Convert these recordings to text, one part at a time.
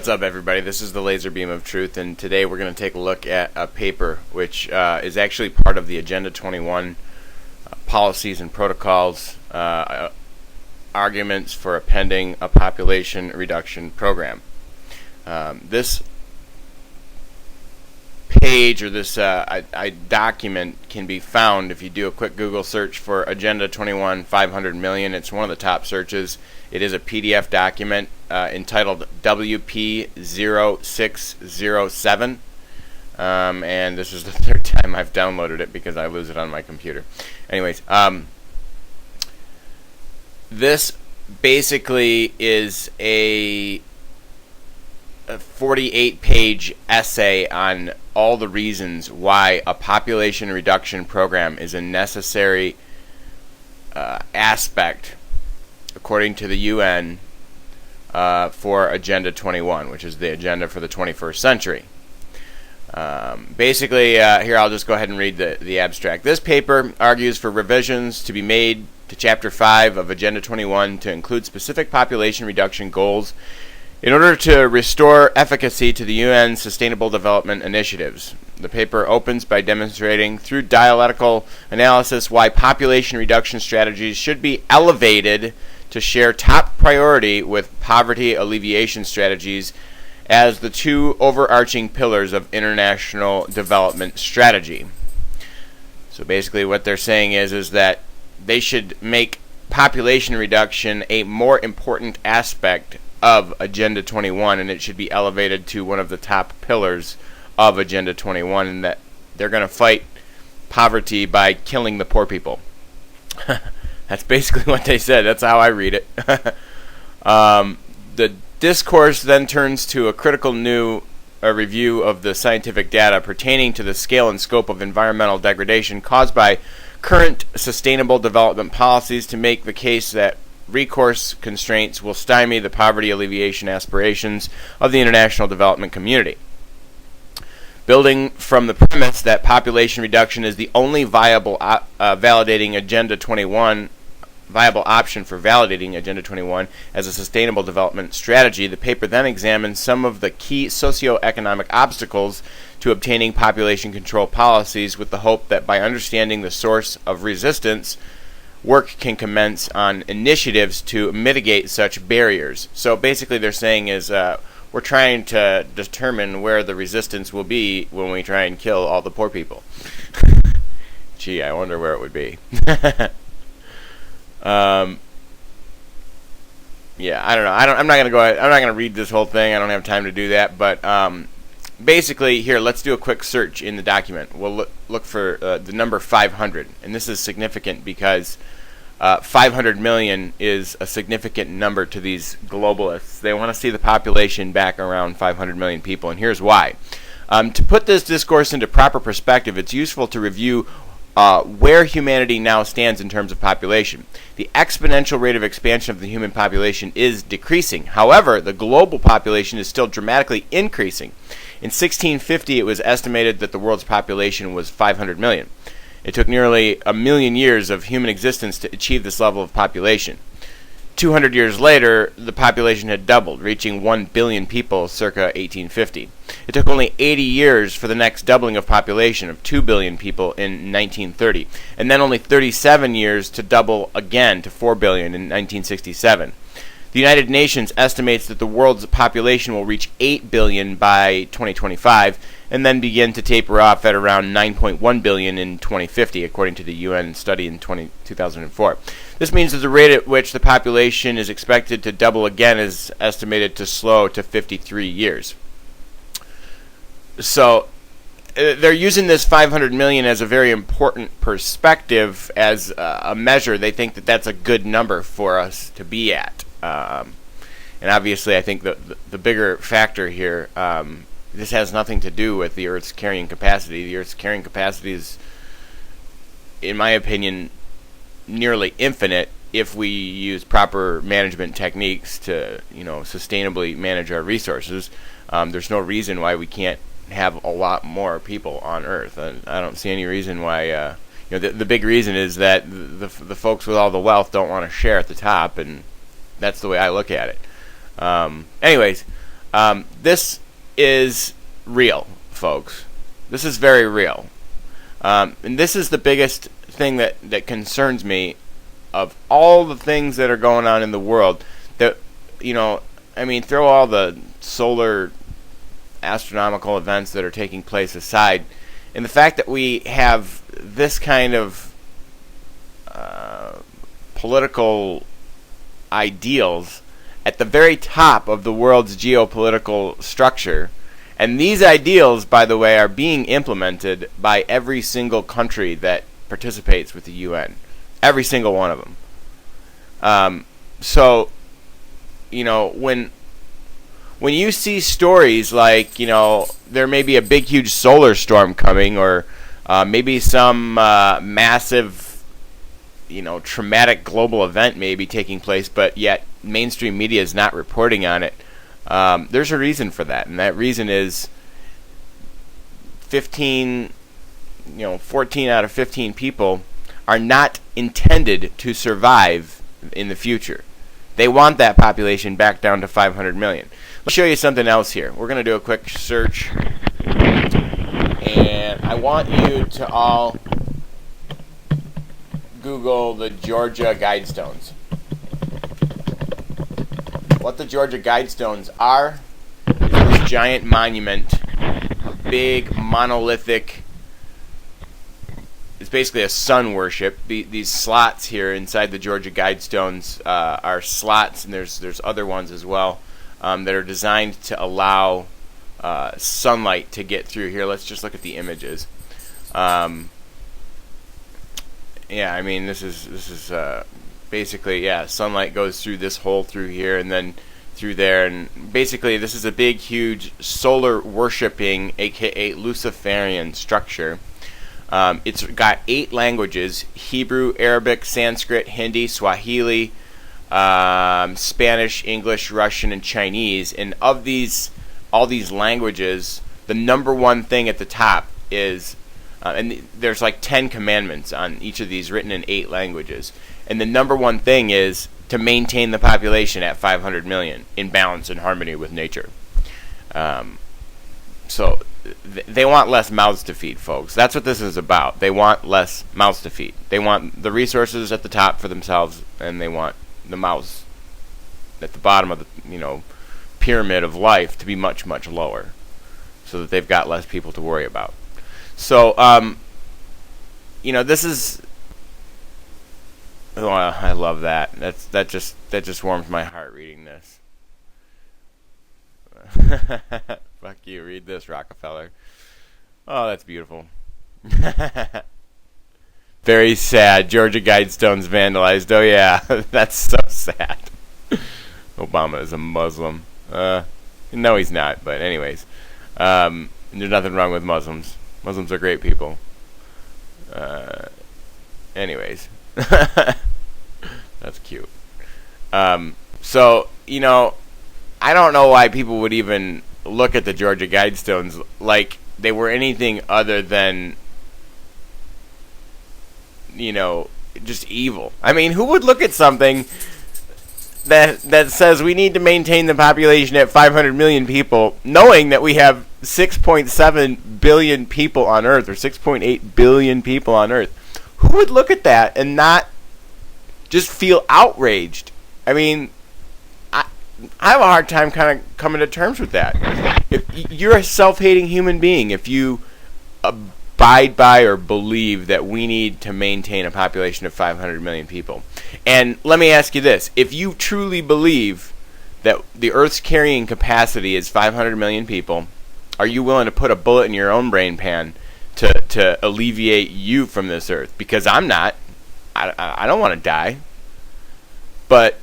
What's up, everybody? This is the Laser Beam of Truth, and today we're going to take a look at a paper which is actually part of the Agenda 21 policies and protocols, arguments for appending a population reduction program. This page or this document can be found if you do a quick Google search for Agenda 21 500 million. It's one of the top searches. It is a PDF document entitled WP0607, and this is the third time I've downloaded it because I lose it on my computer. Anyways, this basically is a 48-page essay on all the reasons why a population reduction program is a necessary aspect, according to the UN, for Agenda 21, which is the agenda for the 21st century. Basically, here I'll just go ahead and read the abstract. This paper argues for revisions to be made to Chapter 5 of Agenda 21 to include specific population reduction goals in order to restore efficacy to the UN's Sustainable Development Initiatives. The paper opens by demonstrating through dialectical analysis why population reduction strategies should be elevated to share top priority with poverty alleviation strategies as the two overarching pillars of international development strategy. So basically what they're saying is that they should make population reduction a more important aspect of Agenda 21, and it should be elevated to one of the top pillars of Agenda 21, and that they're going to fight poverty by killing the poor people. That's basically what they said. That's how I read it. The discourse then turns to a critical new review of the scientific data pertaining to the scale and scope of environmental degradation caused by current sustainable development policies to make the case that recourse constraints will stymie the poverty alleviation aspirations of the international development community. Building from the premise that population reduction is the only viable validating Agenda 21 viable option for validating Agenda 21 as a sustainable development strategy, the paper then examines some of the key socioeconomic obstacles to obtaining population control policies with the hope that by understanding the source of resistance, work can commence on initiatives to mitigate such barriers. So basically they're saying is we're trying to determine where the resistance will be when we try and kill all the poor people. Gee, I wonder where it would be. Yeah, I don't know. I'm not gonna read this whole thing. I don't have time to do that. But basically, here, let's do a quick search in the document. We'll look for the number 500, and this is significant because 500 million is a significant number to these globalists. They want to see the population back around 500 million people, and here's why. To put this discourse into proper perspective, it's useful to review where humanity now stands in terms of population. The exponential rate of expansion of the human population is decreasing. However, the global population is still dramatically increasing. In 1650, it was estimated that the world's population was 500 million. It took nearly a million years of human existence to achieve this level of population. 200 years later, the population had doubled, reaching 1 billion people circa 1850. It took only 80 years for the next doubling of population of 2 billion people in 1930, and then only 37 years to double again to 4 billion in 1967. The United Nations estimates that the world's population will reach 8 billion by 2025, and then begin to taper off at around 9.1 billion in 2050, according to the UN study in 2004. This means that the rate at which the population is expected to double again is estimated to slow to 53 years. So they're using this 500 million as a very important perspective as a measure. They think that that's a good number for us to be at. And obviously I think the bigger factor here, this has nothing to do with the Earth's carrying capacity. The Earth's carrying capacity is, in my opinion, nearly infinite if we use proper management techniques to, sustainably manage our resources. There's no reason why we can't have a lot more people on Earth. I don't see any reason why. The big reason is that the folks with all the wealth don't want to share at the top, and that's the way I look at it. Anyways, This is real, folks. This is very real. And this is the biggest thing that concerns me of all the things that are going on in the world. That, throw all the solar astronomical events that are taking place aside, and the fact that we have this kind of political ideals at the very top of the world's geopolitical structure. And these ideals, by the way, are being implemented by every single country that participates with the UN. Every single one of them. When you see stories like, there may be a big, huge solar storm coming, or maybe some massive, traumatic global event may be taking place, but yet mainstream media is not reporting on it, there's a reason for that. And that reason is 14 out of 15 people are not intended to survive in the future. They want that population back down to 500 million. Let's show you something else here. We're going to do a quick search. And I want you to all Google the Georgia Guidestones. What the Georgia Guidestones are is this giant monument, a big monolithic. It's basically a sun worship. These slots here inside the Georgia Guidestones are slots, and there's other ones as well that are designed to allow sunlight to get through here. Let's just look at the images. This is basically, sunlight goes through this hole through here and then through there, and basically this is a big, huge solar worshipping, aka Luciferian structure. It's got 8 languages: Hebrew, Arabic, Sanskrit, Hindi, Swahili, Spanish, English, Russian, and Chinese. And of all these languages, the number one thing at the top is, and there's like 10 commandments on each of these written in 8 languages. And the number one thing is to maintain the population at 500 million in balance and harmony with nature. So they want less mouths to feed, folks. That's what this is about. They want less mouths to feed. They want the resources at the top for themselves, and they want the mouths at the bottom of the pyramid of life to be much, much lower, so that they've got less people to worry about. So this is. Oh, I love that. That just warms my heart reading this. Fuck you, read this, Rockefeller. Oh, that's beautiful. Very sad. Georgia Guidestones vandalized. Oh, yeah. That's so sad. Obama is a Muslim. No, he's not, but anyways. There's nothing wrong with Muslims. Muslims are great people. Anyways. That's cute. I don't know why people would even look at the Georgia Guidestones like they were anything other than, just evil. I mean, who would look at something that says we need to maintain the population at 500 million people, knowing that we have 6.7 billion people on Earth, or 6.8 billion people on Earth? Who would look at that and not just feel outraged? I mean, I have a hard time kind of coming to terms with that. If you're a self-hating human being, if you abide by or believe that we need to maintain a population of 500 million people. And let me ask you this. If you truly believe that the Earth's carrying capacity is 500 million people, are you willing to put a bullet in your own brain pan to alleviate you from this Earth? Because I'm not. I don't want to die. But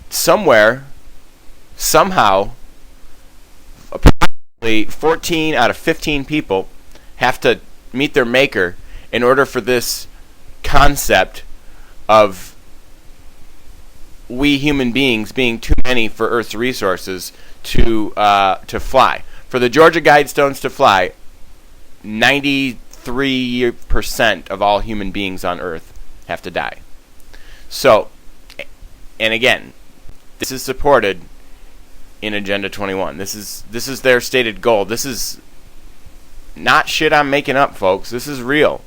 somewhere, somehow, approximately 14 out of 15 people have to meet their maker in order for this concept of we human beings being too many for Earth's resources to fly. For the Georgia Guidestones to fly, 93% of all human beings on Earth have to die. So, and again, this is supported in Agenda 21. This is their stated goal. This is not shit I'm making up, folks. This is real.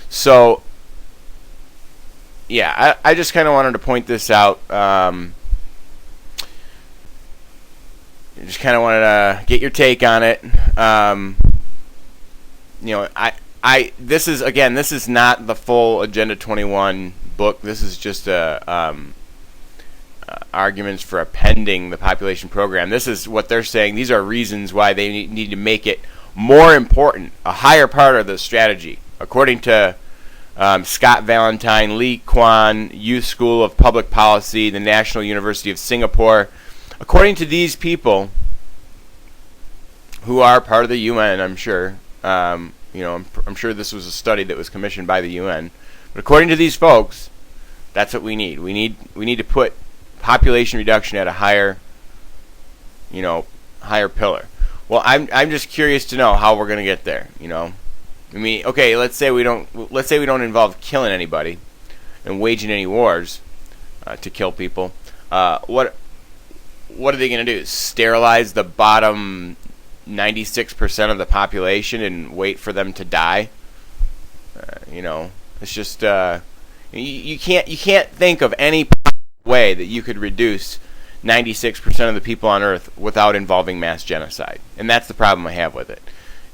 So, yeah, I just kind of wanted to point this out. Just kind of wanted to get your take on it. This is not the full Agenda 21 book. This is just arguments for appending the population program. This is what they're saying. These are reasons why they need to make it more important, a higher part of the strategy. According to Scott Valentine, Lee Kwan, Youth School of Public Policy, the National University of Singapore, according to these people, who are part of the UN, I'm sure, I'm sure this was a study that was commissioned by the UN, but according to these folks, that's what we need. We need to put population reduction at a higher pillar. Well, I'm just curious to know how we're going to get there. Okay, let's say we don't involve killing anybody and waging any wars to kill people. What are they going to do? Sterilize the bottom 96% of the population and wait for them to die? It's just you can't think of any way that you could reduce 96% of the people on Earth without involving mass genocide, and that's the problem I have with it.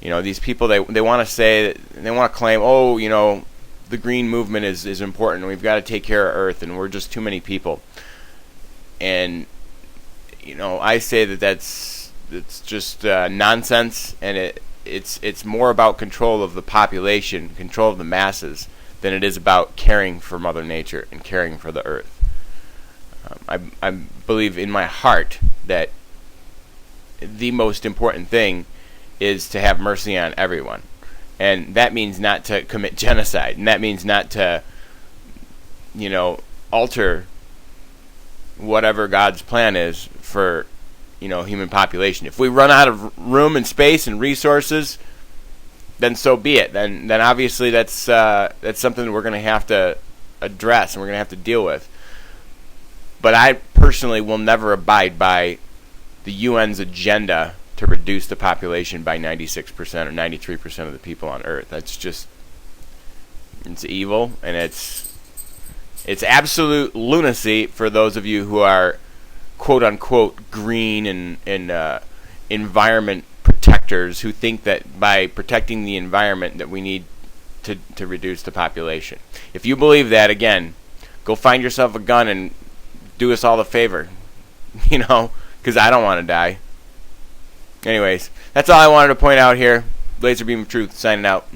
These people, they want to say, they want to claim, the green movement is important, and we've got to take care of Earth, and we're just too many people. And I say it's just nonsense, and it's more about control of the population, control of the masses, than it is about caring for Mother Nature and caring for the Earth. I believe in my heart that the most important thing is to have mercy on everyone. And that means not to commit genocide. And that means not to, alter whatever God's plan is for, human population. If we run out of room and space and resources, then so be it. Then obviously that's something that we're going to have to address and we're going to have to deal with. But I personally will never abide by the UN's agenda to reduce the population by 96% or 93% of the people on Earth. That's just, it's evil, and it's absolute lunacy for those of you who are quote unquote green and environment protectors who think that by protecting the environment that we need to reduce the population. If you believe that, again, go find yourself a gun and do us all a favor, because I don't want to die. Anyways, that's all I wanted to point out here. Laser Beam of Truth, signing out.